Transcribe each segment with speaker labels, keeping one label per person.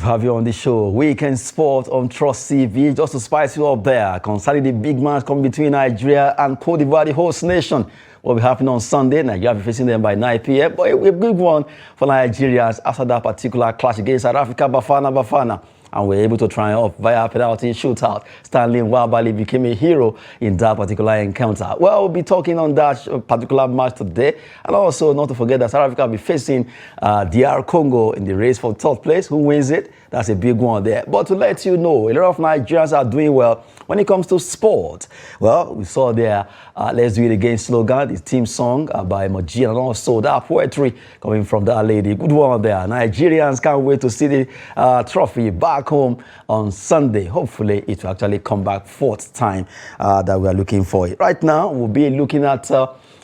Speaker 1: Have you on the show, Weekend Sport on Trust TV, just to spice you up there concerning the big match coming between Nigeria and Cote d'Ivoire, the host nation. What will be happening on Sunday? Nigeria will be facing them by 9 p.m. But a big one for Nigerians after that particular clash against South Africa, Bafana. And we're able to triumph via penalty shootout. Stanley Nwabali became a hero in that particular encounter. Well, we'll be talking on that particular match today. And also, not to forget that South Africa will be facing DR Congo in the race for third place. Who wins it? That's a big one there. But to let you know, a lot of Nigerians are doing well when it comes to sport. Well, we saw their Let's Do It Again slogan, the team song by Maji, and also that poetry coming from that lady. Good one there. Nigerians can't wait to see the trophy back home on Sunday. Hopefully, it will actually come back fourth time that we are looking for it. Right now, we'll be looking at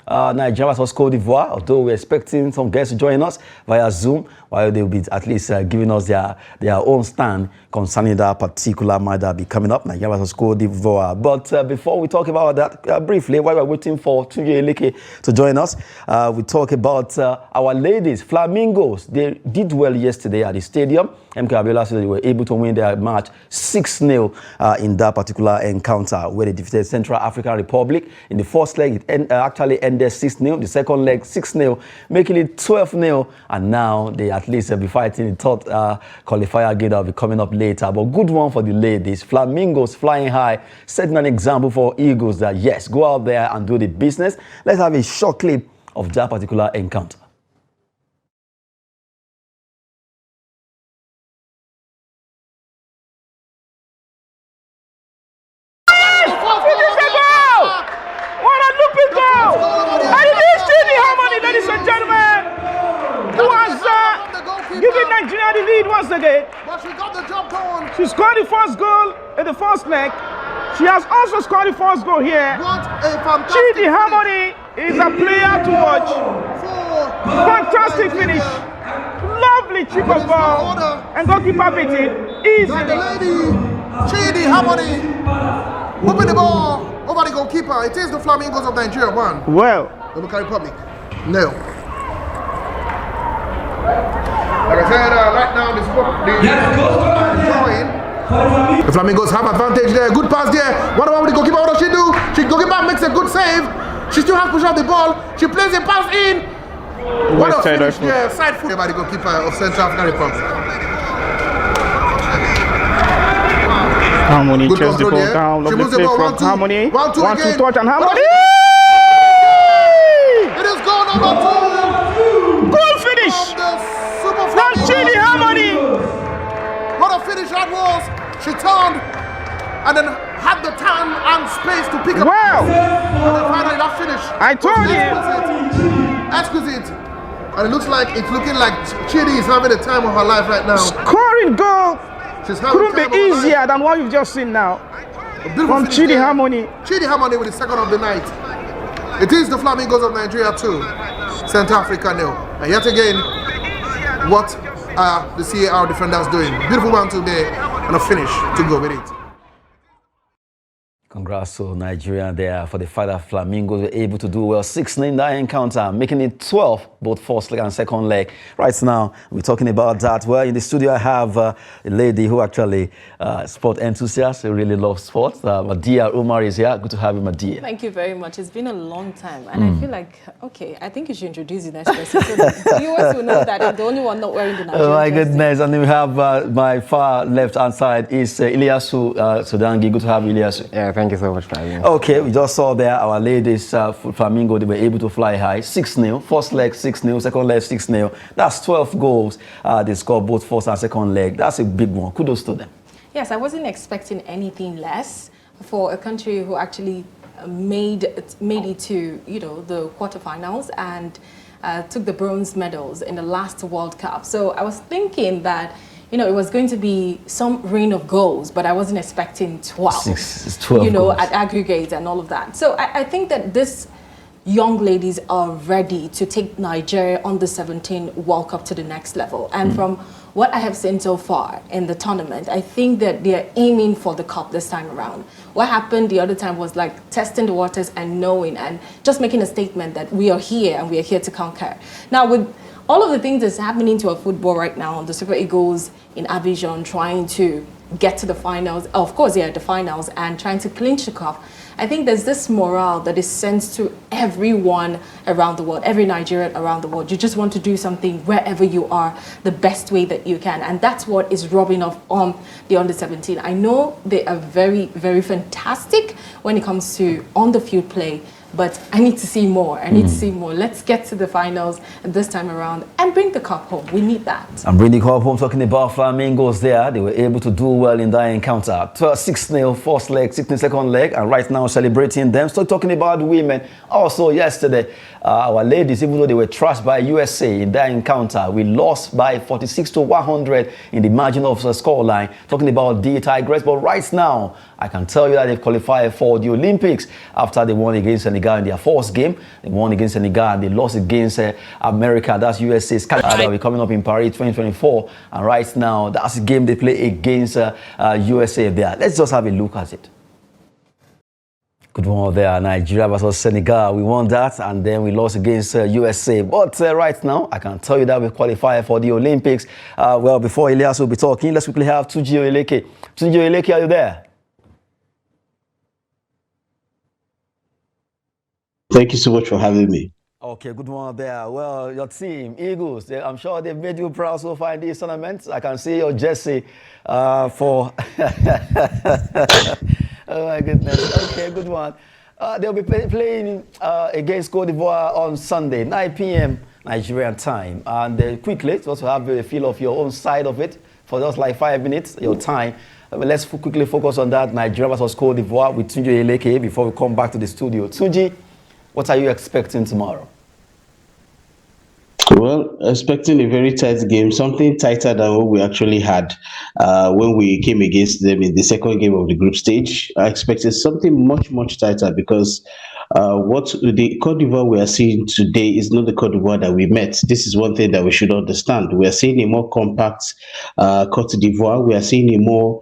Speaker 1: Nigeria vs Cote d'Ivoire, although we're expecting some guests to join us via Zoom, while they'll be at least giving us their own stand concerning that particular match that will be coming up, Nigeria vs Cote d'Ivoire. But before we talk about that, briefly, while we're waiting for Tunji Eleke to join us, we talk about our ladies, Flamingos. They did well yesterday at the stadium. MK Abiola said they were able to win their match 6-0 in that particular encounter, where they defeated Central African Republic. In the first leg, it actually ended 6-0. The second leg, 6-0, making it 12-0. And now they at least will be fighting the third qualifier game that will be coming up later. But good one for the ladies. Flamingos flying high, setting an example for Eagles that, yes, go out there and do the business. Let's have a short clip of that particular encounter.
Speaker 2: Giving Nigeria the lead once again.
Speaker 3: But she got the job done.
Speaker 2: She scored the first goal in the first leg. She has also scored the first goal here.
Speaker 3: What a fantastic
Speaker 2: Chidi Harmony is a player to watch. Fantastic finish. Lovely chip of ball. And goalkeeper beat it. Easy.
Speaker 3: The lady, Chidi Harmony, moving the ball over the goalkeeper. It is the Flamingos of Nigeria 1.
Speaker 2: Well.
Speaker 3: Dominican Republic. No. Like I said, right now, the Flamingos have advantage there. Good pass there. What about the goalkeeper? What does she do? Goalkeeper makes a good save. She still has to push out the ball. She plays a pass in. What a finish there. Side foot by the goalkeeper of Central African Republic.
Speaker 2: Harmony chase the ball down.
Speaker 3: She moves the ball.
Speaker 2: Harmony.
Speaker 3: 1-2 again.
Speaker 2: Touch and Harmony.
Speaker 3: It is goal number 2.
Speaker 2: Goal finish. From Chidi Harmony.
Speaker 3: What a finish that was. She turned and then had the time and space to pick up.
Speaker 2: Wow.
Speaker 3: And then finally that finish.
Speaker 2: I told you.
Speaker 3: Exquisite. And it looks like Chidi is having the time of her life right now.
Speaker 2: Scoring goal couldn't be easier than what you've just seen now. From Chidi Harmony.
Speaker 3: Chidi Harmony with the second of the night. It is the Flamingos of Nigeria 2. Central Africa nil. And yet again, what are the CAR defenders doing? Beautiful one today and a finish to go with it.
Speaker 1: Congrats to Nigeria there for the fact that Flamingos were able to do well 6-0 in that encounter, making it 12, both first leg and second leg. Right now, we're talking about that. Well, in the studio, I have a lady who actually sport enthusiast, who really loves sports. Madia Umar is here. Good to have you, Madia.
Speaker 4: Thank you very much. It's been a long time, and I feel like, okay, I think you should introduce the next person so that viewers will know that I'm the only one not wearing the Nigerian
Speaker 1: Oh my
Speaker 4: jersey.
Speaker 1: goodness. And then we have my far left-hand side is Ilyasu Sudangi. Good to have you, Ilyasu.
Speaker 5: Yeah, thank you so much for having me.
Speaker 1: Okay, we just saw there our ladies, Flamingo, they were able to fly high. 6-0, first leg 6-0, second leg 6-0. That's 12 goals they scored both first and second leg. That's a big one. Kudos to them.
Speaker 4: Yes, I wasn't expecting anything less for a country who actually made it to, you know, the quarterfinals and took the bronze medals in the last World Cup. So I was thinking that, you know, it was going to be some rain of goals, but I wasn't expecting 12.
Speaker 1: It's 12
Speaker 4: you know,
Speaker 1: goals.
Speaker 4: at aggregate and all of that. So I think that this young ladies are ready to take Nigeria on the 17 World Cup to the next level. And from what I have seen so far in the tournament, I think that they're aiming for the cup this time around. What happened the other time was like testing the waters and knowing and just making a statement that we are here and we are here to conquer. Now with all of the things that's happening to our football right now, the Super Eagles in Abidjan trying to get to the finals, of course, yeah, the finals, and trying to clinch the cup. I think there's this morale that is sent to everyone around the world, every Nigerian around the world. You just want to do something wherever you are the best way that you can. And that's what is rubbing off on the under-17. I know they are very, very fantastic when it comes to on-the-field play, but I need to see more. I need to see more. Let's get to the finals this time around and bring the cup home. We need that.
Speaker 1: And bring the cup home, talking about Flamingos there. They were able to do well in that encounter. 6-0 first leg, 16 second leg, and right now celebrating them. So talking about the women, also yesterday, our ladies, even though they were trashed by USA in that encounter, we lost by 46-100 in the margin of the scoreline. Talking about the Tigress, but right now, I can tell you that they've qualified for the Olympics after they won against Senegal in their first game. They won against Senegal and they lost against America. That's USA's Canada. We're coming up in Paris 2024. And right now, that's the game they play against USA there. Let's just have a look at it. Good one there, Nigeria versus Senegal. We won that and then we lost against USA. But right now, I can tell you that we qualified for the Olympics. Well, before Elias will be talking, let's quickly have Tunji Oyeleke. Tunji Oyeleke, are you there?
Speaker 5: Thank you so much for having me.
Speaker 1: Okay, good one there. Well, your team, Eagles, I'm sure they've made you proud so far in these tournaments. I can see your jersey for... Oh my goodness. Okay, good one. They'll be playing against Cote d'Ivoire on Sunday, 9 p.m. Nigerian time. And quickly, just to have a feel of your own side of it for just like 5 minutes, your time. Let's quickly focus on that, Nigeria versus Cote d'Ivoire with Tunji Oyeleke before we come back to the studio. Tunji, what are you expecting tomorrow?
Speaker 5: Well, expecting a very tight game, something tighter than what we actually had when we came against them in the second game of the group stage. I expected something much, much tighter because what the Cote d'Ivoire we are seeing today is not the Cote d'Ivoire that we met. This is one thing that we should understand. We are seeing a more compact Cote d'Ivoire. We are seeing a more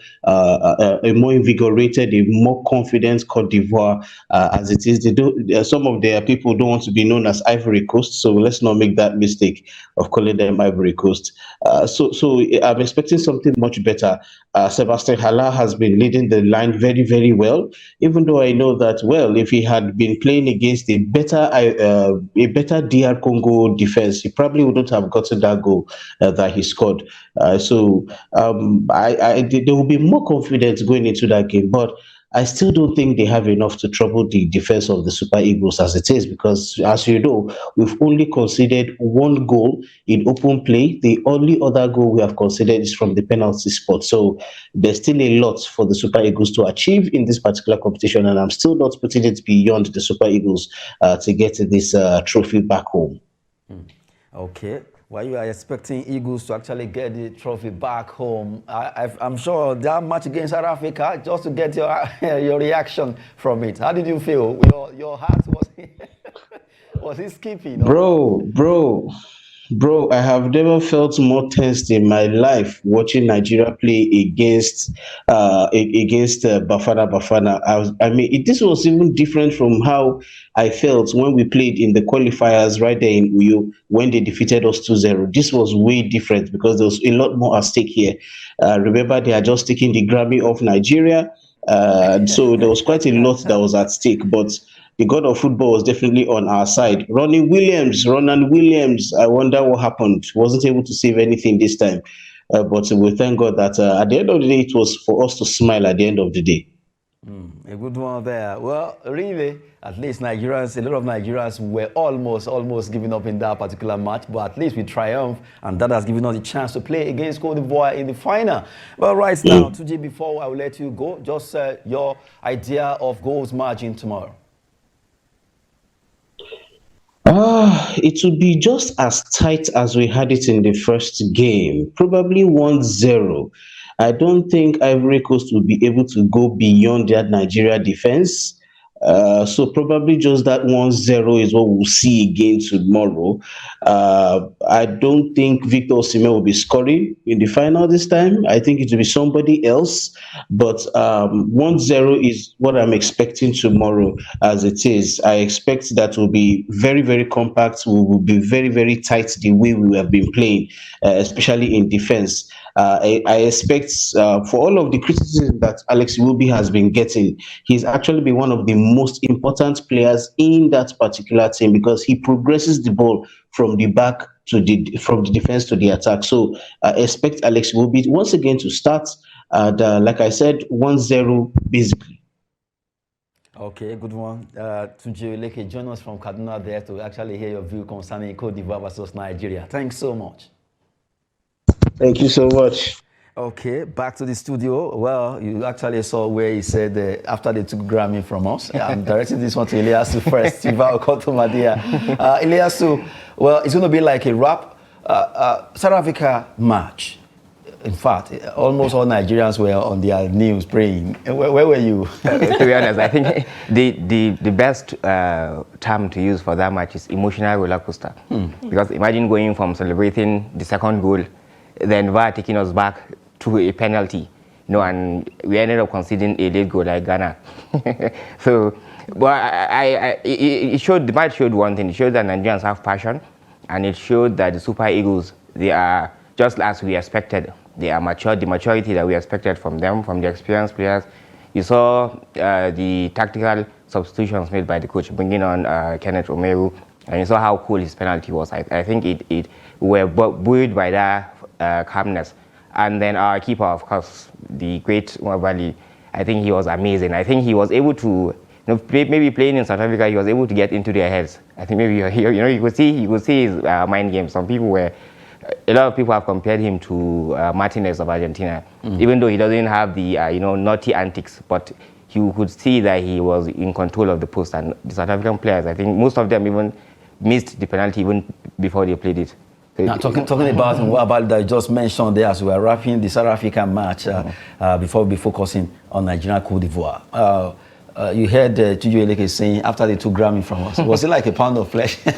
Speaker 5: invigorated, a more confident Cote d'Ivoire as it is. Some of their people don't want to be known as Ivory Coast, so let's not make that mistake of calling them Ivory Coast. So I'm expecting something much better. Sebastian Haller has been leading the line very, very well, even though I know that, well, if he had been playing against a better DR Congo defense, he probably wouldn't have gotten that goal that he scored. So there will be more confidence going into that game, but I still don't think they have enough to trouble the defense of the Super Eagles as it is, because, as you know, we've only conceded one goal in open play. The only other goal we have conceded is from the penalty spot. So there's still a lot for the Super Eagles to achieve in this particular competition, and I'm still not putting it beyond the Super Eagles to get this trophy back home.
Speaker 1: Okay. While you are expecting Eagles to actually get the trophy back home, I'm sure that match against South Africa, just to get your reaction from it. How did you feel? Your heart was it skipping?
Speaker 5: Bro, I have never felt more tensed in my life watching Nigeria play against Bafana. I mean, this was even different from how I felt when we played in the qualifiers right there in Uyo when they defeated us 2-0. This was way different because there was a lot more at stake here. Remember, they are just taking the Grammy off Nigeria. So there was quite a lot that was at stake, but the god of football was definitely on our side. Ronan Williams, I wonder what happened. Wasn't able to save anything this time. But we thank God that at the end of the day, it was for us to smile at the end of the day.
Speaker 1: A good one there. Well, really, at least Nigerians, a lot of Nigerians were almost giving up in that particular match, but at least we triumphed, and that has given us a chance to play against Cote d'Ivoire in the final. Well, right now, Tunji, before I will let you go, just your idea of goals margin tomorrow.
Speaker 5: It would be just as tight as we had it in the first game, probably 1-0. I don't think Ivory Coast will be able to go beyond that Nigeria defense. So probably just that 1-0 is what we'll see again tomorrow. I don't think Victor Osimhen will be scoring in the final this time. I think it will be somebody else. But 1-0 is what I'm expecting tomorrow as it is. I expect that will be very, very compact. We will be very, very tight the way we have been playing, especially in defense. I expect for all of the criticism that Alex Iwobi has been getting, he's actually been one of the most important players in that particular team because he progresses the ball from the back to from the defense to the attack. So I expect Alex Iwobi once again to start. And like I said, 1-0 basically.
Speaker 1: Okay, good one. Tunji Oleke, join us from Kaduna there to actually hear your view concerning Cote d'Ivoire versus Nigeria. Thanks so much.
Speaker 5: Thank you so much.
Speaker 1: Okay, back to the studio. Well, you actually saw where he said after they took Grammy from us. I'm directing this one to Ilyasu first. Ilyasu, well, it's going to be like a rap South Africa match. In fact, almost all Nigerians were on their knees praying. Where were you?
Speaker 6: To be honest, I think the best term to use for that match is emotional roller coaster. Because imagine going from celebrating the second goal, then VAR taking us back to a penalty, and we ended up conceding a late goal like Ghana. So, but the match showed one thing. It showed that Nigerians have passion, and it showed that the Super Eagles, they are just as we expected. They are mature, the maturity that we expected from them, from the experienced players. You saw the tactical substitutions made by the coach, bringing on Kenneth Omeru, and you saw how cool his penalty was. I think we were buoyed by that calmness. And then our keeper, of course, the great Mwabali, I think he was amazing. I think he was able to, maybe playing in South Africa, he was able to get into their heads. I think maybe you could see his mind game. A lot of people have compared him to Martinez of Argentina, even though he doesn't have the naughty antics, but you could see that he was in control of the post. And the South African players, I think most of them even missed the penalty even before they played it.
Speaker 1: Now, talking about what about that you just mentioned there as we are wrapping the South African match before we be focusing on Nigeria Cote d'Ivoire. You heard Tunji Oleke saying after they took Grammy from us, was it like a pound of flesh from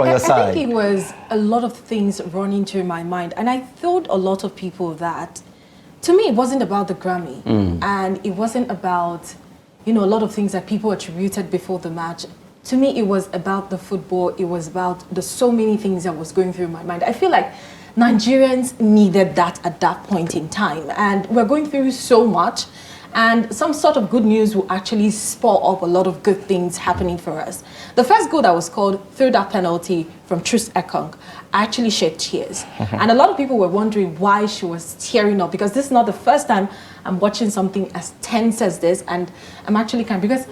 Speaker 1: your side?
Speaker 4: I think it was a lot of things running through my mind, and I told a lot of people that to me it wasn't about the Grammy, and it wasn't about a lot of things that people attributed before the match. To me, it was about the football. It was about the so many things that was going through my mind. I feel like Nigerians needed that at that point in time. And we're going through so much. And some sort of good news will actually spur up a lot of good things happening for us. The first goal that was scored through that penalty from Truss Ekong, I actually shed tears. And a lot of people were wondering why she was tearing up, because this is not the first time I'm watching something as tense as this. And I'm actually crying because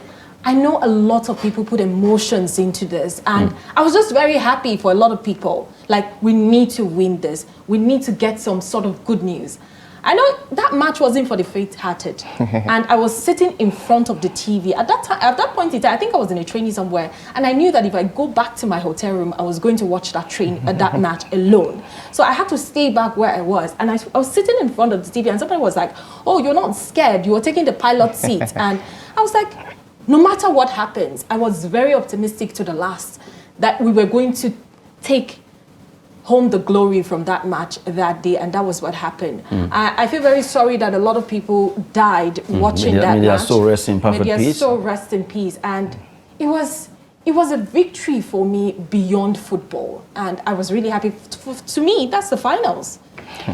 Speaker 4: I know a lot of people put emotions into this, and I was just very happy for a lot of people. Like, we need to win this. We need to get some sort of good news. I know that match wasn't for the faint-hearted, and I was sitting in front of the TV. At that point in time, I think I was in a training somewhere, and I knew that if I go back to my hotel room, I was going to watch that match alone. So I had to stay back where I was, and I was sitting in front of the TV, and somebody was like, "Oh, you're not scared? You were taking the pilot seat." And I was like, no matter what happens, I was very optimistic to the last that we were going to take home the glory from that match that day, and that was what happened. I feel very sorry that a lot of people died watching that match.
Speaker 1: May their soul rest in perfect peace.
Speaker 4: May their soul rest in peace. And it was a victory for me beyond football, and I was really happy. To me, that's the finals.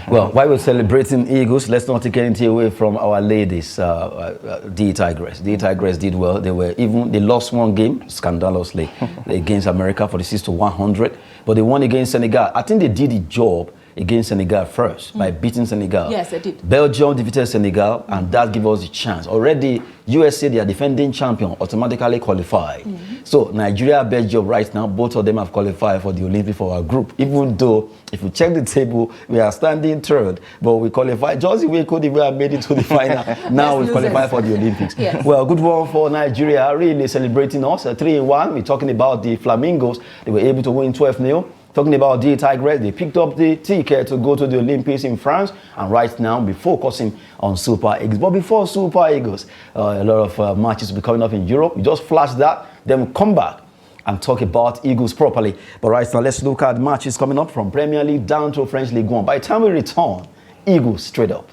Speaker 1: Well, while we're celebrating Eagles, let's not take anything away from our ladies, the Tigress. The Tigress did well. They lost one game scandalously against America for the 6-100, but they won against Senegal. I think they did the job against Senegal first by beating Senegal.
Speaker 4: Yes, they did.
Speaker 1: Belgium defeated Senegal, and that gave us a chance. Already, USA, they are defending champion, automatically qualified. So Nigeria, Belgium, right now, both of them have qualified for the Olympic for our group. Even though, if you check the table, we are standing third, but we qualified. Just the way Cote d'Ivoire made it to the final. Now we qualify for the Olympics.
Speaker 4: Yes.
Speaker 1: Well, good one for Nigeria, really celebrating us. 3-1. We're talking about the Flamingos. They were able to win 12-0. Talking about the Tigress, they picked up the ticket to go to the Olympics in France, and right now be focusing on Super Eagles. But before Super Eagles, a lot of matches will be coming up in Europe. We just flash that, then we'll come back and talk about Eagles properly. But right now, let's look at matches coming up from Premier League down to French League 1. By the time we return, Eagles straight up.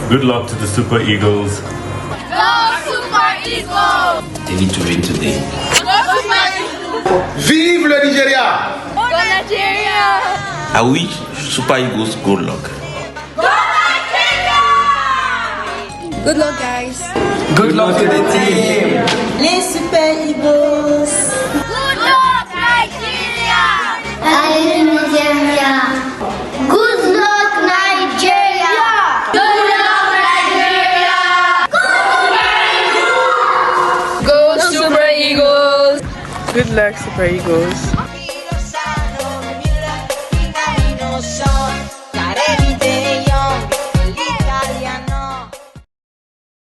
Speaker 7: Good luck to the Super Eagles.
Speaker 8: Go Super Eagles!
Speaker 9: They need to win today.
Speaker 8: Go Super Eagles!
Speaker 3: Vive le Nigeria!
Speaker 8: Go Nigeria!
Speaker 9: I wish Super Eagles good luck.
Speaker 8: Go Nigeria!
Speaker 10: Good luck, guys.
Speaker 11: Good luck to the team.
Speaker 12: Les Super Eagles.
Speaker 8: Good luck, Nigeria!
Speaker 12: Allez, Nigeria. Good luck, Nigeria.
Speaker 8: Good luck, Nigeria!
Speaker 10: Go Super Eagles.
Speaker 11: Good luck, Super Eagles.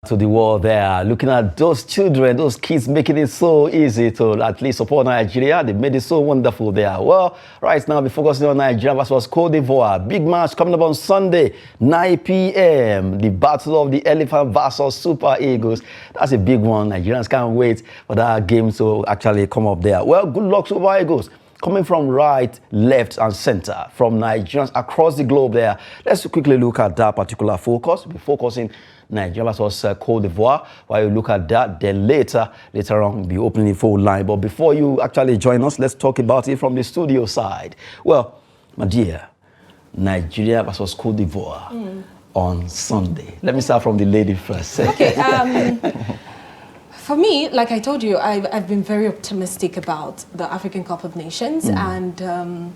Speaker 1: To the world there, looking at those children, those kids making it so easy to at least support Nigeria. They made it so wonderful there. Well, right now, we're focusing on Nigeria versus Cote d'Ivoire. Big match coming up on Sunday, 9 p.m. The battle of the elephant versus Super Eagles. That's a big one. Nigerians can't wait for that game to actually come up there. Well, good luck, Super Eagles. Coming from right, left, and center, from Nigerians across the globe there. Let's quickly look at that particular focus. We're focusing Nigeria versus Cote d'Ivoire. While you look at that, then later on, we'll be opening the phone line. But before you actually join us, let's talk about it from the studio side. Well, my dear, Nigeria versus Cote d'Ivoire on Sunday. Let me start from the lady first.
Speaker 4: Okay. For me, like I told you, I've been very optimistic about the African Cup of Nations and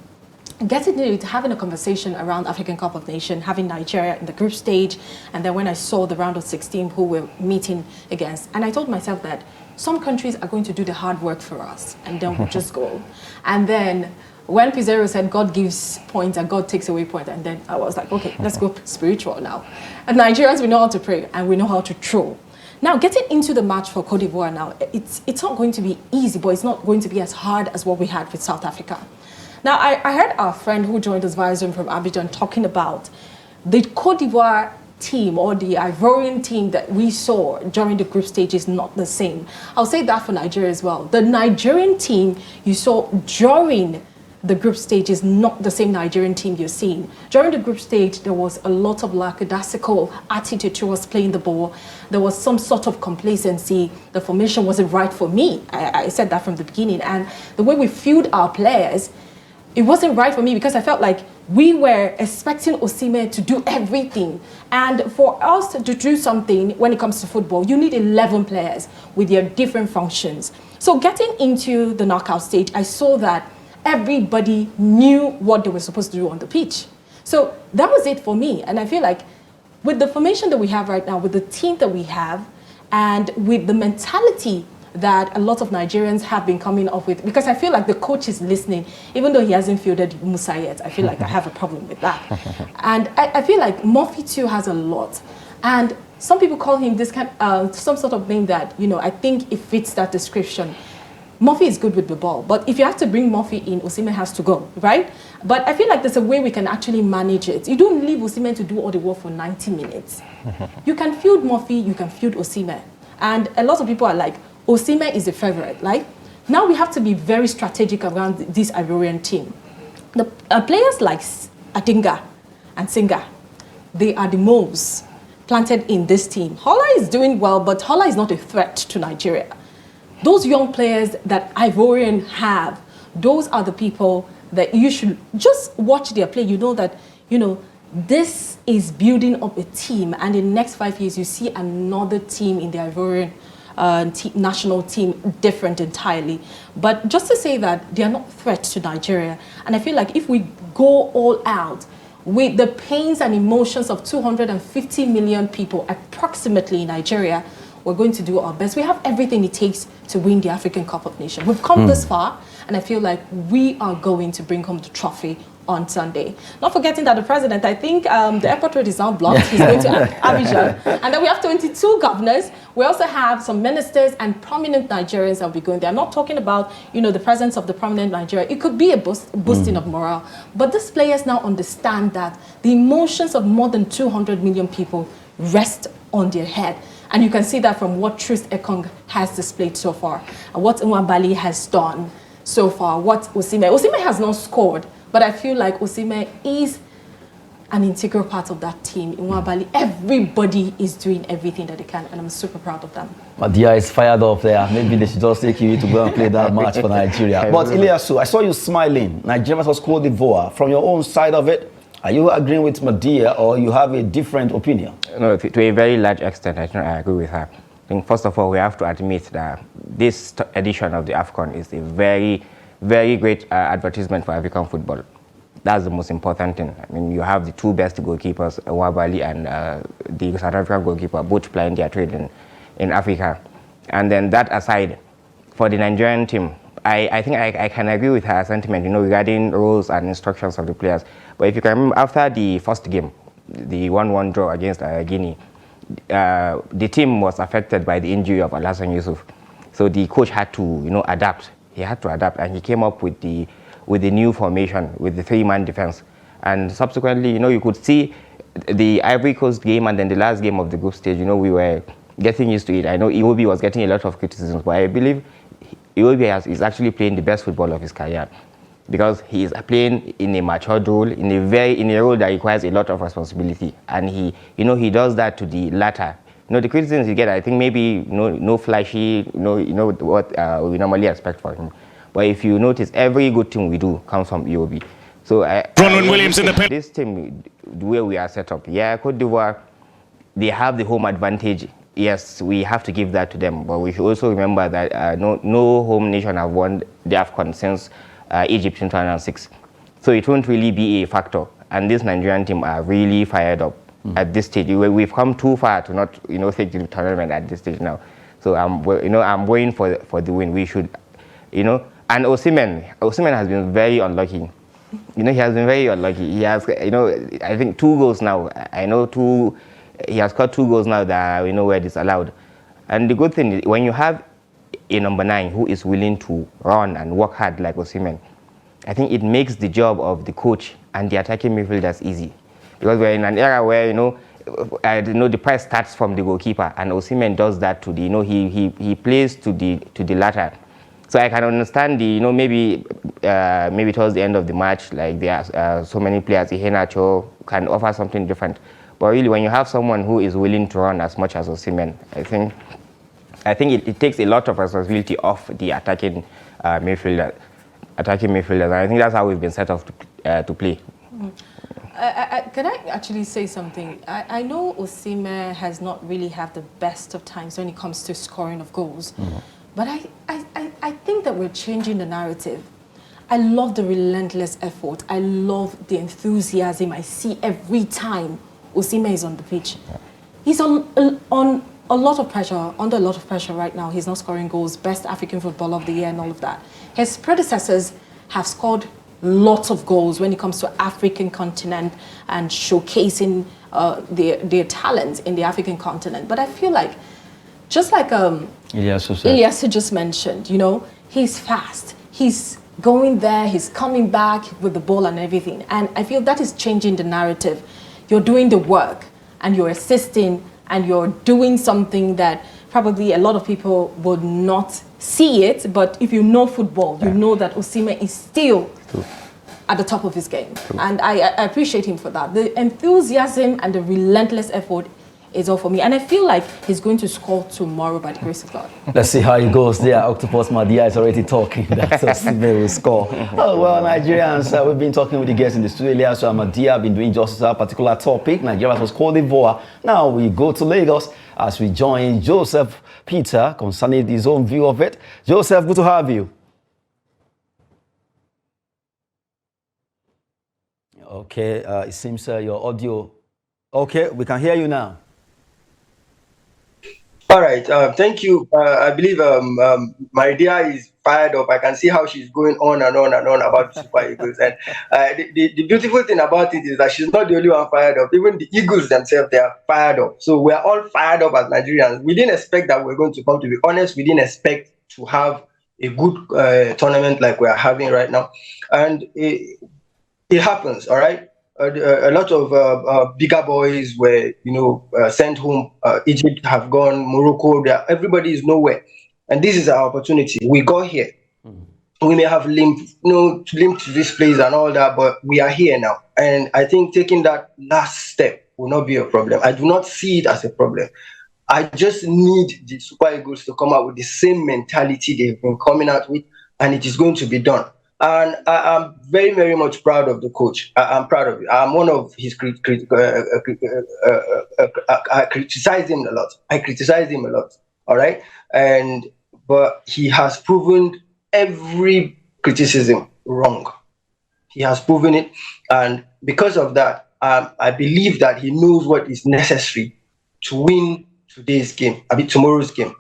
Speaker 4: getting into having a conversation around African Cup of Nations, having Nigeria in the group stage, and then when I saw the round of 16 who we're meeting against, and I told myself that some countries are going to do the hard work for us, and then we'll just go. And then when Pizarro said God gives points and God takes away points, and then I was like, okay, let's go spiritual now. And Nigerians, we know how to pray and we know how to throw. Now, getting into the match for Cote d'Ivoire now, it's not going to be easy, but it's not going to be as hard as what we had with South Africa. Now, I heard our friend who joined us via Zoom from Abidjan talking about the Cote d'Ivoire team or the Ivorian team that we saw during the group stage is not the same. I'll say that for Nigeria as well. The Nigerian team you saw during the group stage is not the same Nigerian team you're seeing. During the group stage, there was a lot of lackadaisical attitude towards playing the ball. There was some sort of complacency. The formation wasn't right for me. I said that from the beginning. And the way we fueled our players, it wasn't right for me because I felt like we were expecting Osimhen to do everything. And for us to do something when it comes to football, you need 11 players with their different functions. So getting into the knockout stage, I saw that everybody knew what they were supposed to do on the pitch. So that was it for me. And I feel like with the formation that we have right now, with the team that we have, and with the mentality that a lot of Nigerians have been coming up with, because I feel like the coach is listening, even though he hasn't fielded Musa yet. I feel like I have a problem with that. And I feel like Murphy too has a lot. And some people call him this kind some sort of name that, you know, I think it fits that description. Murphy is good with the ball, but if you have to bring Murphy in, Osimhen has to go, right? But I feel like there's a way we can actually manage it. You don't leave Osimhen to do all the work for 90 minutes. You can field Murphy, you can field Osimhen. And a lot of people are like, Osimhen is the favorite, right? Now we have to be very strategic around this Ivorian team. The players like Adinga and Singa, they are the moles planted in this team. Holla is doing well, but Holla is not a threat to Nigeria. Those young players that Ivorian have, those are the people that you should just watch their play. You know that, this is building up a team, and in the next 5 years, you see another team in the Ivorian national team different entirely. But just to say that they are not threats to Nigeria, and I feel like if we go all out with the pains and emotions of 250 million people approximately in Nigeria, we're going to do our best. We have everything it takes to win the African Cup of Nations. We've come this far, and I feel like we are going to bring home the trophy on Sunday. Not forgetting that the president, I think the airport road is now blocked. He's going to Abidjan. And then we have 22 governors. We also have some ministers and prominent Nigerians that will be going there. I'm not talking about, the presence of the prominent Nigeria. It could be a boosting of morale. But these players now understand that the emotions of more than 200 million people rest on their head. And you can see that from what Truth Ekong has displayed so far, and what Nwabali has done so far, what Osimhen has not scored, but I feel like Osimhen is an integral part of that team. Nwabali, everybody is doing everything that they can, and I'm super proud of them.
Speaker 1: Madia is fired up there. Maybe they should just take you to go and play that match for Nigeria. But Ilyasu, I saw you smiling. Nigeria versus Cote d'Ivoire. From your own side of it, are you agreeing with Madia, or you have a different opinion?
Speaker 6: No, to a very large extent, I agree with her. I think first of all, we have to admit that this edition of the AFCON is a very, very great advertisement for African football. That's the most important thing. I mean, you have the two best goalkeepers, Nwabali and the South African goalkeeper, both playing their trade in Africa. And then that aside, for the Nigerian team, I think I can agree with her sentiment, regarding roles and instructions of the players. But if you can remember, after the first game, the 1-1 draw against Guinea, the team was affected by the injury of Alhassan Yusuf. So the coach had to, adapt. He had to adapt, and he came up with the new formation, with the 3-man defense. And subsequently, you could see the Ivory Coast game and then the last game of the group stage, we were getting used to it. I know Iwobi was getting a lot of criticism, but I believe Iwobi is actually playing the best football of his career, because he is playing in a matured role, in a role that requires a lot of responsibility, and he does that to the latter. The criticisms you get, I think maybe no flashy, what we normally expect from him. But if you notice, every good thing we do comes from EOB. So
Speaker 13: Williams in the
Speaker 6: this team, the way we are set up, Cote d'Ivoire, they have the home advantage. Yes, we have to give that to them, but we should also remember that no home nation have won the AFCON since Egypt in 2006. So it won't really be a factor. And this Nigerian team are really fired up at this stage. We've come too far to not, take the tournament at this stage now. So I'm going for the win. We should, And Osimhen has been very unlucky. He has been very unlucky. He has, I think 2 goals now. He has scored 2 goals now that were disallowed. And the good thing is, when you have a number 9 who is willing to run and work hard like Osimhen, I think it makes the job of the coach and the attacking midfielders easy. Because we're in an era where, the press starts from the goalkeeper, and Osimhen does that to the, he plays to the latter. So I can understand maybe towards the end of the match, like there are so many players, Iheanacho can offer something different. But really, when you have someone who is willing to run as much as Osimhen, I think it takes a lot of responsibility off the attacking midfielders. And I think that's how we've been set up to play.
Speaker 4: Can I actually say something? I know Osimhen has not really had the best of times when it comes to scoring of goals. But I think that we're changing the narrative. I love the relentless effort. I love the enthusiasm I see every time Osimhen is on the pitch. He's on a lot of pressure, under a lot of pressure right now. He's not scoring goals, best African footballer of the year and all of that. His predecessors have scored lots of goals when it comes to African continent and showcasing their talents in the African continent. But I feel like, just like Ilyasu just mentioned, he's fast. He's going there, he's coming back with the ball and everything. And I feel that is changing the narrative. You're doing the work and you're assisting and you're doing something that probably a lot of people would not see it, but if you know football, you know that Osimhen is still at the top of his game. And I appreciate him for that. The enthusiasm and the relentless effort is all for me. And I feel like he's going to score tomorrow by the grace of God.
Speaker 1: Let's see how it goes there. Octopus Madia is already talking. That's Osimhen will score. Oh, well, Nigerians, we've been talking with the guests in the studio earlier. So Madia have been doing justice to a particular topic. Nigeria was Cote d'Ivoire. Now we go to Lagos as we join Joseph Peter concerning his own view of it. Joseph, good to have you. Okay, it seems your audio. Okay, we can hear you now.
Speaker 13: All right, thank you. I believe my dear is fired up. I can see how she's going on and on and on about the Super Eagles. And the beautiful thing about it is that she's not the only one fired up. Even the Eagles themselves, they are fired up. So we're all fired up as Nigerians. We didn't expect that we're going to come, to be honest. We didn't expect to have a good tournament like we're having right now. And it happens, all right? A lot of bigger boys were, sent home. Egypt have gone, Morocco. Everybody is nowhere, and this is our opportunity. We got here. We may have limped to this place and all that, but we are here now. And I think taking that last step will not be a problem. I do not see it as a problem. I just need the Super Eagles to come out with the same mentality they've been coming out with, and it is going to be done. And I'm very, very much proud of the coach. I'm proud of it. I'm one of his I criticize him a lot. All right. But he has proven every criticism wrong. He has proven it. And because of that, I believe that he knows what is necessary to win tomorrow's game.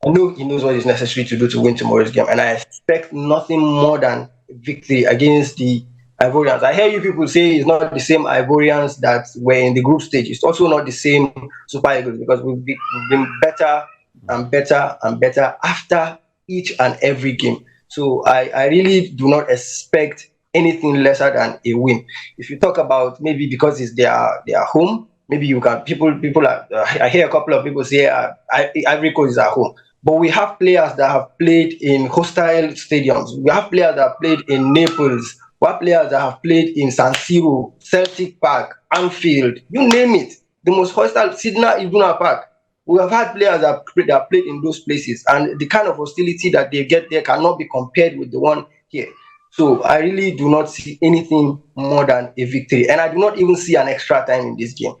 Speaker 13: I know he knows what is necessary to do to win tomorrow's game. And I expect nothing more than victory against the Ivorians. I hear you people say it's not the same Ivorians that were in the group stage. It's also not the same Super Eagles, because we've been better and better and better after each and every game. So I really do not expect anything lesser than a win. If you talk about maybe because it's their home, maybe you can I hear a couple of people say Ivory Coast is at home. But we have players that have played in hostile stadiums. We have players that have played in Naples. We have players that have played in San Siro, Celtic Park, Anfield, you name it. The most hostile, Sydney Iduna Park. We have had players that have played in those places. And the kind of hostility that they get there cannot be compared with the one here. So I really do not see anything more than a victory. And I do not even see an extra time in this game.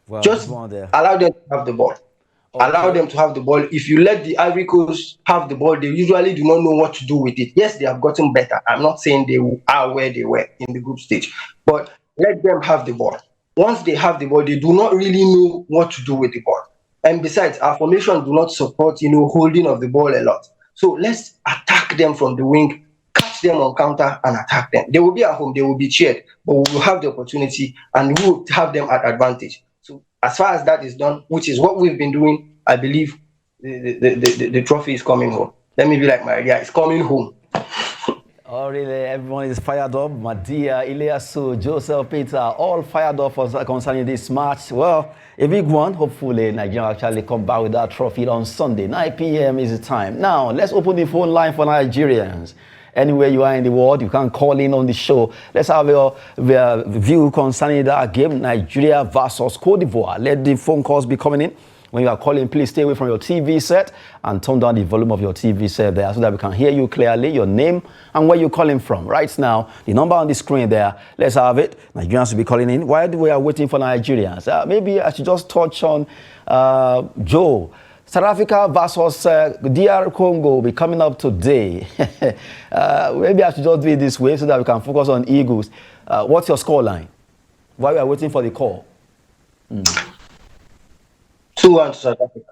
Speaker 1: Well,
Speaker 13: just allow them to have the ball. Okay. Allow them to have the ball. If you let the Ivory Coast have the ball, they usually do not know what to do with it. Yes, they have gotten better. I'm not saying they are where they were in the group stage, but let them have the ball. Once they have the ball, they do not really know what to do with the ball. And besides, our formation do not support, holding of the ball a lot. So let's attack them from the wing, catch them on counter and attack them. They will be at home, they will be cheered, but we will have the opportunity and we will have them at advantage. So as far as that is done, which is what we've been doing, I believe the trophy is coming home. Let me be like Maria, it's coming home.
Speaker 1: Oh, really? Everyone is fired up. Madia, Iliasu, Joseph, Peter, all fired up concerning this match. Well, a big one. Hopefully, Nigeria actually come back with that trophy on Sunday. 9 p.m. is the time. Now, let's open the phone line for Nigerians. Anywhere you are in the world, you can call in on the show. Let's have your view concerning that game, Nigeria versus Cote d'Ivoire. Let the phone calls be coming in. When you are calling, please stay away from your TV set and turn down the volume of your TV set there so that we can hear you clearly, your name and where you're calling from. Right now, the number on the screen there, let's have it. Nigerians will be calling in. While we are waiting for Nigerians, maybe I should just touch on Joe. South Africa versus DR Congo will be coming up today. Maybe I should just do it this way so that we can focus on Eagles. What's your score line? While we are waiting for the call.
Speaker 13: 2-1 South Africa.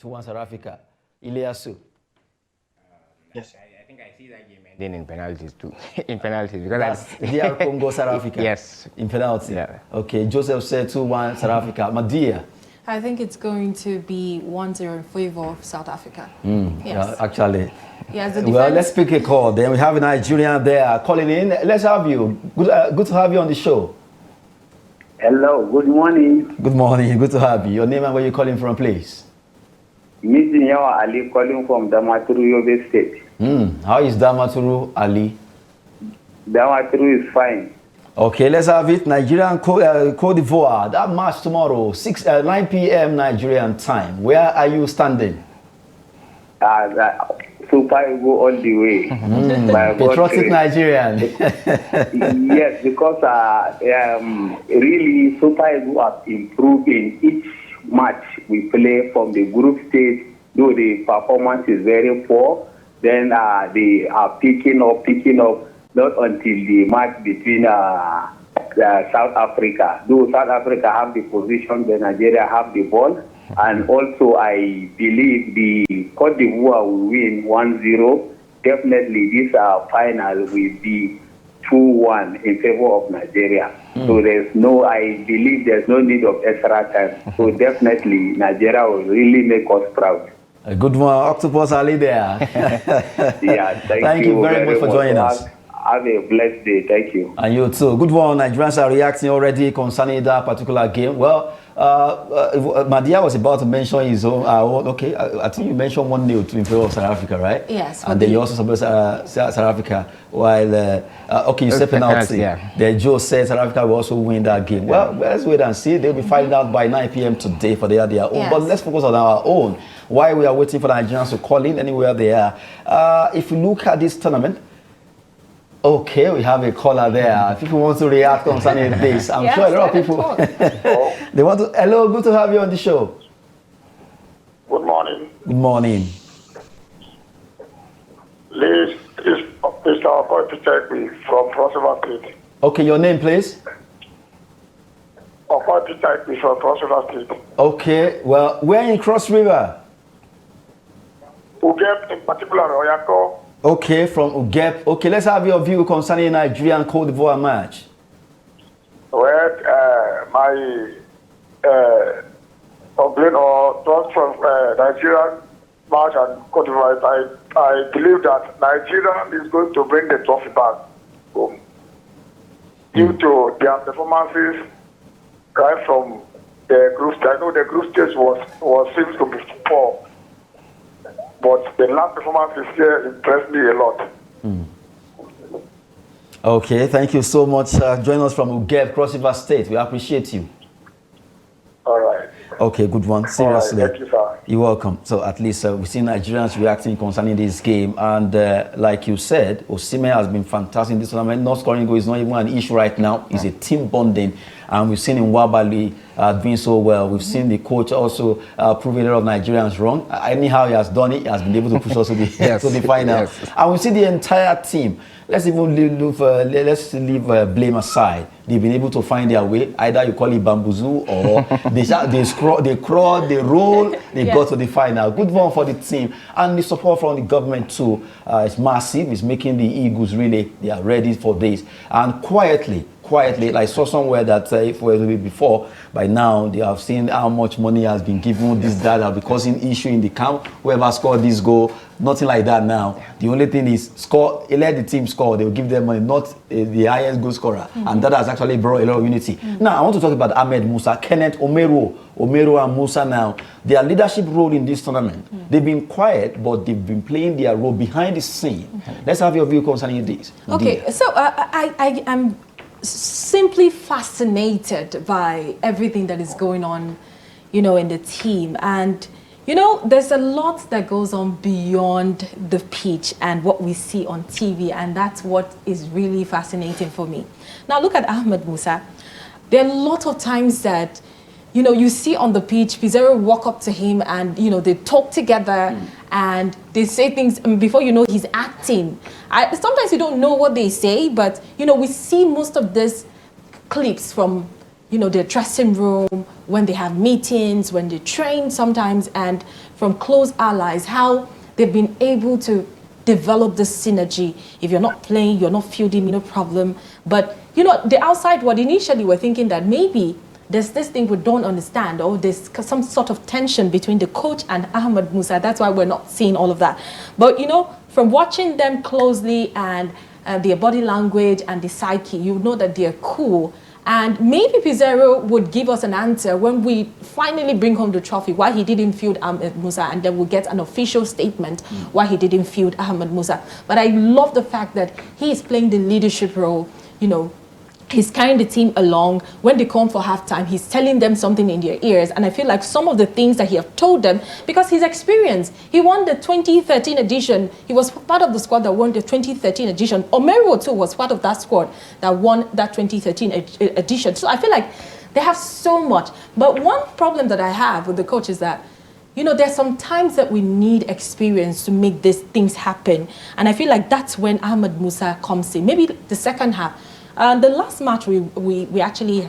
Speaker 1: 2-1 South Africa. Iliasu.
Speaker 13: Yes.
Speaker 6: I think I see that game ending in penalties too. In penalties. Because
Speaker 1: DR Congo, South Africa.
Speaker 6: Yes.
Speaker 1: In penalty.
Speaker 6: Yeah.
Speaker 1: Okay. Joseph said 2-1 South Africa. Madia.
Speaker 4: I think it's going to be 1-0 in favor of South Africa. Yes.
Speaker 1: Yeah, actually,
Speaker 4: Yes, the
Speaker 1: Well,
Speaker 4: defense.
Speaker 1: let's pick a call. Then we have a Nigerian there calling in. Let's have you. Good to have you on the show.
Speaker 14: Hello, good morning.
Speaker 1: Good morning. Good to have you. Your name and where you're calling from, please.
Speaker 14: Meeting Yawa Ali calling from Damaturu, Yobe State.
Speaker 1: How is Damaturu, Ali?
Speaker 14: Damaturu is fine.
Speaker 1: Okay, let's have it. Nigeria and Cote d'Ivoire. That match tomorrow, 9 p.m. Nigerian time. Where are you standing?
Speaker 14: Super Eagle all the way.
Speaker 1: Patriotic Nigerian.
Speaker 14: Yes, because really Super Eagle have improved in each match we play from the group stage. Though the performance is very poor, then they are picking up. Not until the match between South Africa. Though South Africa have the position, then Nigeria have the ball. And also, I believe the Cote d'Ivoire will win 1-0. Definitely, this final will be 2-1 in favor of Nigeria. So I believe there's no need of extra time. So definitely, Nigeria will really make us proud.
Speaker 1: A good one, Octopus Ali there.
Speaker 14: Yeah,
Speaker 1: thank you very much for joining us.
Speaker 14: Have a blessed day. Thank you.
Speaker 1: And you too. Good one. Nigerians are reacting already concerning that particular game. Well, Madia was about to mention his own. Okay, I think you mentioned 1-0 in favor of South Africa, right?
Speaker 4: Yes.
Speaker 1: And then you also support South Africa. While okay, you said penalty. Yeah. Then Joe said South Africa will also win that game. Well, let's wait and see. They'll be finding out by 9 p.m. today for their own. Yes. But let's focus on our own. While we are waiting for the Nigerians to call in anywhere they are. If you look at this tournament. Okay, we have a caller there. People want to react concerning this. I'm sure a lot of people they want to. Hello, good to have you on the show.
Speaker 15: Good morning.
Speaker 1: Good morning.
Speaker 15: Please, Mr. Okoye me from Cross River State.
Speaker 1: Okay, your name, please.
Speaker 15: Okoye me from Cross River State.
Speaker 1: Okay, well, where in Cross River?
Speaker 15: Ugep, in particular, Oyako.
Speaker 1: Okay, from Ugep. Okay, let's have your view concerning Nigeria and Cote d'Ivoire match.
Speaker 15: Well, my complaint or thoughts from Nigerian match and Cote d'Ivoire, I believe that Nigeria is going to bring the trophy back home due to their performances right from the group stage. I know the group stage was seems to be poor. But the last performance this year impressed me a lot.
Speaker 1: Okay, thank you so much. Join us from Ugep, Cross River State. We appreciate you.
Speaker 15: All right.
Speaker 1: Okay, good one. Seriously.
Speaker 15: Right, thank you, sir.
Speaker 1: You're welcome. So at least we've seen Nigerians reacting concerning this game. And like you said, Osimhen has been fantastic in this tournament. Not scoring goal is not even an issue right now. It's a team bonding. And we've seen Nwabali doing so well. We've seen the coach also proving a lot of Nigerians wrong. Anyhow, he has done it. He has been able to push us to the, to the final. Yes. And we see the entire team. Let's even leave blame aside. They've been able to find their way. Either you call it bamboozle or they crawl, they roll, they go to the final. Good one for the team. And the support from the government too is massive. It's making the Eagles really, they are ready for this. And quietly, like I saw somewhere that if we were before, by now they have seen how much money has been given, this, that, will be causing issue in the camp. Whoever scored this goal, nothing like that now. The only thing is score, let the team score, they will give them money, not the highest goal scorer. And that has actually brought a lot of unity. Now, I want to talk about Ahmed Musa, Kenneth Omero and Musa now. Their leadership role in this tournament. They've been quiet, but they've been playing their role behind the scene. Let's have your view concerning this.
Speaker 4: Okay, so I'm simply fascinated by everything that is going on, in the team. And, there's a lot that goes on beyond the pitch and what we see on TV. And that's what is really fascinating for me. Now, look at Ahmed Musa. There are a lot of times that, you see on the pitch, Pizarro walk up to him and, they talk together and they say things before he's acting. Sometimes you don't know what they say, but, we see most of these clips from, their dressing room, when they have meetings, when they train sometimes, and from close allies, how they've been able to develop this synergy. If you're not playing, you're not fielding, no problem. But, the outside world, initially we're thinking that maybe there's this thing we don't understand, or there's some sort of tension between the coach and Ahmed Musa. That's why we're not seeing all of that. But, from watching them closely and their body language and the psyche, you know that they're cool. And maybe Pizarro would give us an answer when we finally bring home the trophy, why he didn't field Ahmed Musa, and then we'll get an official statement why he didn't field Ahmed Musa. But I love the fact that he is playing the leadership role, you know. He's carrying the team along. When they come for halftime, he's telling them something in their ears. And I feel like some of the things that he have told them, because he's experienced. He won the 2013 edition. He was part of the squad that won the 2013 edition. Omeruo too was part of that squad that won that 2013 edition. So I feel like they have so much. But one problem that I have with the coach is that, you know, there's some times that we need experience to make these things happen. And I feel like that's when Ahmed Musa comes in. Maybe the second half. The last match we actually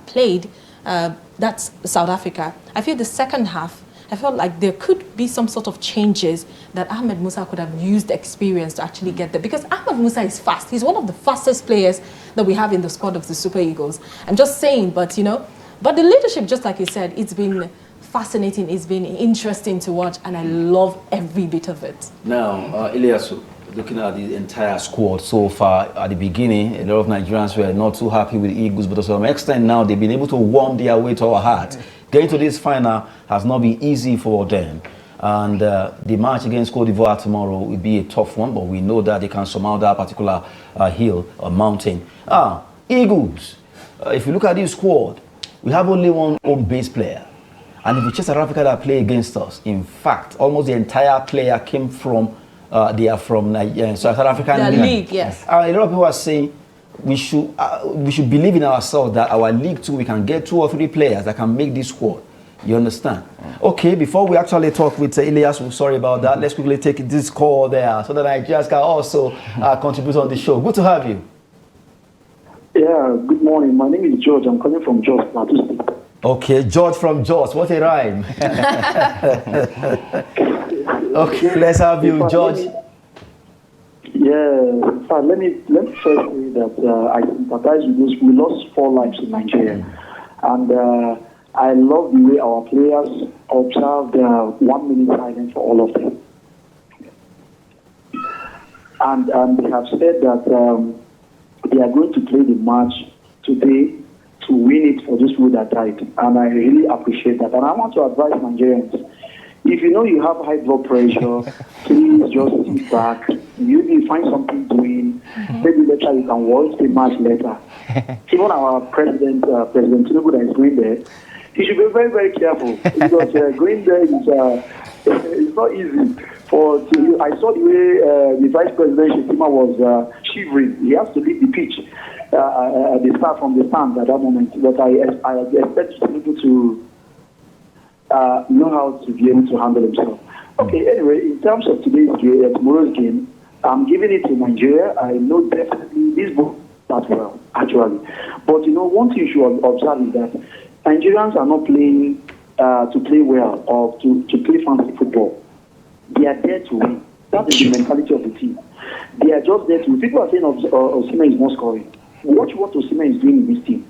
Speaker 4: played, that's South Africa. I feel the second half, I felt like there could be some sort of changes that Ahmed Musa could have used experience to actually get there. Because Ahmed Musa is fast. He's one of the fastest players that we have in the squad of the Super Eagles. I'm just saying, but you know, but the leadership, just like you said, it's been fascinating, it's been interesting to watch, and I love every bit of it.
Speaker 1: Now, Ilyasu, looking at the entire squad so far, at the beginning, a lot of Nigerians were not too happy with the Eagles, but to some extent now they've been able to warm their way to our heart. Getting to this final has not been easy for them. And the match against Cote d'Ivoire tomorrow will be a tough one, but we know that they can surmount that particular hill or mountain. Eagles, if you look at this squad, we have only one home base player. And if you check South Africa that play against us, in fact, almost the entire player came from they are from South African
Speaker 4: league. Yes.
Speaker 1: A lot of people are saying we should believe in ourselves that our league too, we can get 2 or 3 players that can make this squad. You understand? Okay, before we actually talk with Elias, sorry about that, let's quickly take this call there so that Nigerians can also contribute on the show. Good to have you.
Speaker 16: Yeah, good morning. My name is George. I'm coming from Jos, Plateau State.
Speaker 1: Okay, George from Jos. What a rhyme. Okay, let's have you, George.
Speaker 16: Yeah, so let me first say that I sympathize with this. We lost 4 lives in Nigeria. And I love the way our players observed 1 minute silence for all of them. And they have said that they are going to play the match today to win it for those people that died. And I really appreciate that. And I want to advise Nigerians, if you know you have high blood pressure, please just sit back. You find something doing. Maybe later you can watch the match later. Even our president, President Tinubu, that is going there, he should be very, very careful. Because going there is it's not easy. I saw the way the Vice President Shetima was shivering. He has to leave the pitch at the start from the stand at that moment. But I expect Tinubu to know how to be able to handle himself. Okay, anyway, in terms of tomorrow's game, I'm giving it to Nigeria. I know definitely this book that well, actually. But you know, one thing you should observe is that Nigerians are not playing to play well or to play fancy football. They are there to win. That is the mentality of the team. They are just there to win. People are saying Osimhen is not scoring. Watch what Osimhen is doing in this team.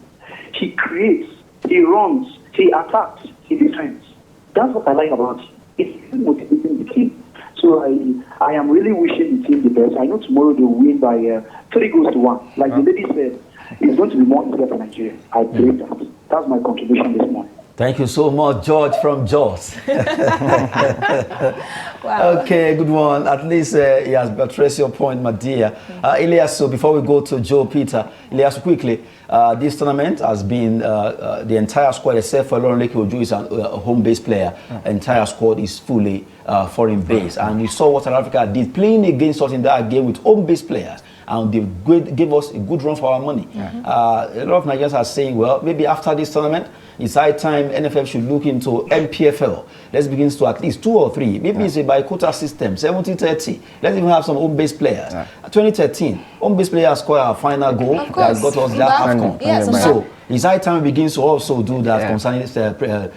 Speaker 16: He creates, he runs, he attacks, he defends. That's what I like about it. It's motivating the team. So I am really wishing the team the best. I know tomorrow they'll win by 3-1. Like the lady said, it's going to be more easier for Nigeria. I believe that. That's my contribution this morning.
Speaker 1: Thank you so much, George from Jos.
Speaker 4: Wow.
Speaker 1: Okay, good one. At least he has addressed your point, my dear. Elias, so before we go to Joe Peter, Elias, quickly, this tournament has been the entire squad, except for Lauren Leke Ojo, is a home-based player. Entire squad is fully foreign-based. And we saw what South Africa did, playing against us in that game with home-based players. And they gave us a good run for our money. A lot of Nigerians are saying, well, maybe after this tournament, it's high time NFF should look into MPFL. Let's begin to at least 2 or 3. Maybe it's a by quota system, 70-30. Let's even have some home-based players. 2013, home-based players scored our final goal that got us that AFCON.
Speaker 4: Yes,
Speaker 1: so it's high time we begin to also do that concerning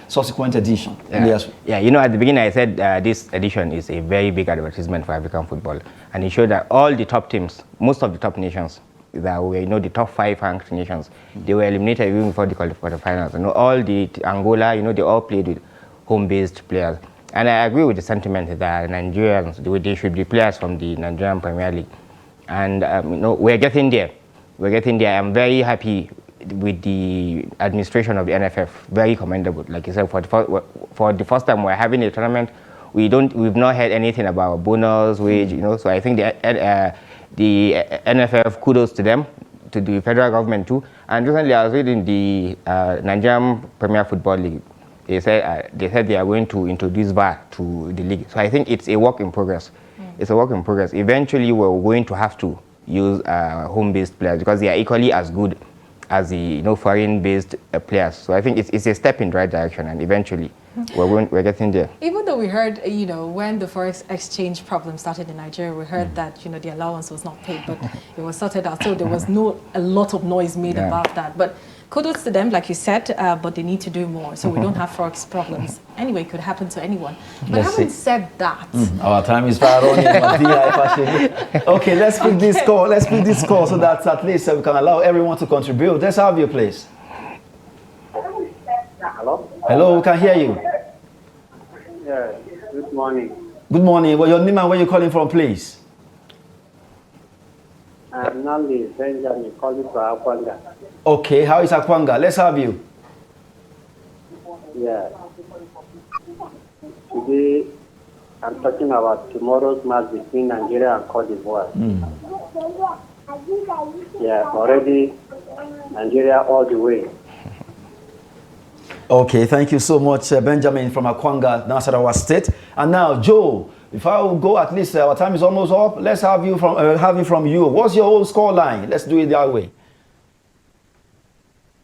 Speaker 1: subsequent edition.
Speaker 6: Yeah, you know, at the beginning I said this edition is a very big advertisement for African football. And it showed that all the top teams, most of the top nations, that were, you know, the top 5 ranked nations, they were eliminated even before the quarterfinals. You know, all the Angola, you know, they all played with home-based players. And I agree with the sentiment that Nigerians, they should be players from the Nigerian Premier League. And we're getting there. We're getting there. I'm very happy with the administration of the NFF. Very commendable. Like you said, for the first time we're having a tournament, we've not heard anything about bonus, wage, So I think the NFF, kudos to them, to the federal government too. And recently I was reading the Nigerian Premier Football League. They said they are going to introduce VAR to the league. So I think it's a work in progress. It's a work in progress. Eventually we're going to have to use home-based players because they are equally as good as the foreign-based players. So I think it's a step in the right direction, and eventually we're getting there.
Speaker 4: Even though we heard, when the forex exchange problem started in Nigeria, we heard that the allowance was not paid, but it was sorted out. So there was a lot of noise made about that. But kudos to them, like you said, but they need to do more. So we don't have forex problems. Anyway, it could happen to anyone. But having said that,
Speaker 1: our time is far running. Okay, let's pick this score. Let's pick this score so that at least we can allow everyone to contribute. Let's have your place.
Speaker 17: Hello?
Speaker 1: Hello, we can hear you.
Speaker 17: Yeah, good morning.
Speaker 1: Good morning. Well, your name and where you're calling from, please.
Speaker 17: I'm Nali Benjamin, calling from Akwanga.
Speaker 1: Okay, how is Akwanga? Let's have you.
Speaker 17: Yeah. Today, I'm talking about tomorrow's match between Nigeria and Cote d'Ivoire. Yeah, already Nigeria all the way.
Speaker 1: Okay, thank you so much, Benjamin from Akwanga, Nasarawa State. And now, Joe, if I will go, at least our time is almost up. Let's have you from you. What's your own score line? Let's do it that way.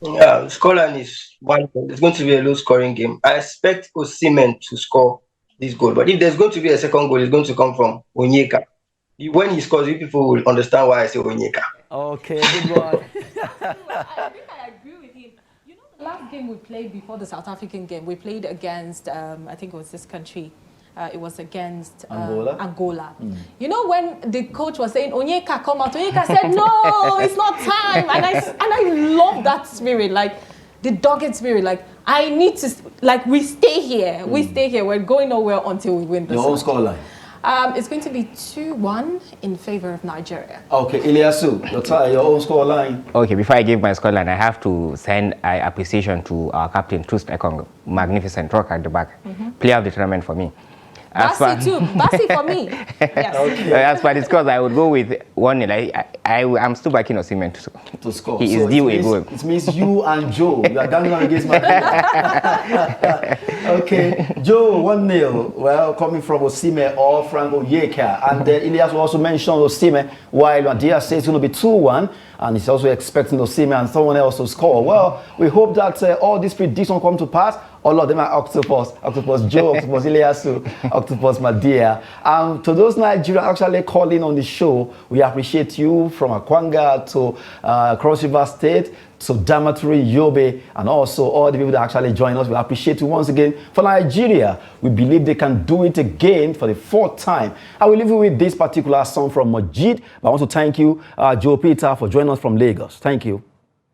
Speaker 13: Yeah, scoreline is 1-0. It's going to be a low-scoring game. I expect Osimhen to score this goal, but if there's going to be a second goal, it's going to come from Onyeka. When he scores, you people will understand why I say Onyeka.
Speaker 1: Okay, good one.
Speaker 4: I think I agree with him. The last game we played before the South African game, we played against, I think it was this country. It was against Angola. When the coach was saying, Onyeka, come out, Onyeka said, no, it's not time. And I love that spirit, like the dogged spirit. Like, I need to, like, we stay here. We stay here. We're going nowhere until we win this.
Speaker 1: Your own scoreline?
Speaker 4: It's going to be 2-1 in favor of Nigeria.
Speaker 1: Okay, Ilyasu, your own scoreline.
Speaker 6: Okay, before I give my scoreline, I have to send an appreciation to our captain, Trust Ekong. Magnificent rock at the back. Player of the tournament for me.
Speaker 4: Basi too. Basi for me. Yes.
Speaker 6: Okay. As for the scores, I would go with 1-0. I'm still backing Osimhen
Speaker 1: to score.
Speaker 6: He is due a goal.
Speaker 1: It means you and Joe, you are ganging on against my Okay, Joe, 1-0. Well, coming from Osimhen or Frank Onyeka. And Ilyas also mentioned Osimhen, while Madia says it's going to be 2-1. And he's also expecting Osimhen and someone else to score. Well, we hope that all these predictions come to pass. All of them are Octopus Joe, Octopus Ilyasu, Octopus Madia. To those Nigerians actually calling on the show, we appreciate you from Akwanga to Cross River State to Damaturi, Yobe, and also all the people that actually join us. We appreciate you once again. For Nigeria, we believe they can do it again for the 4th time. I will leave you with this particular song from Majid. But I want to thank you, Joe Peter, for joining us from Lagos. Thank you.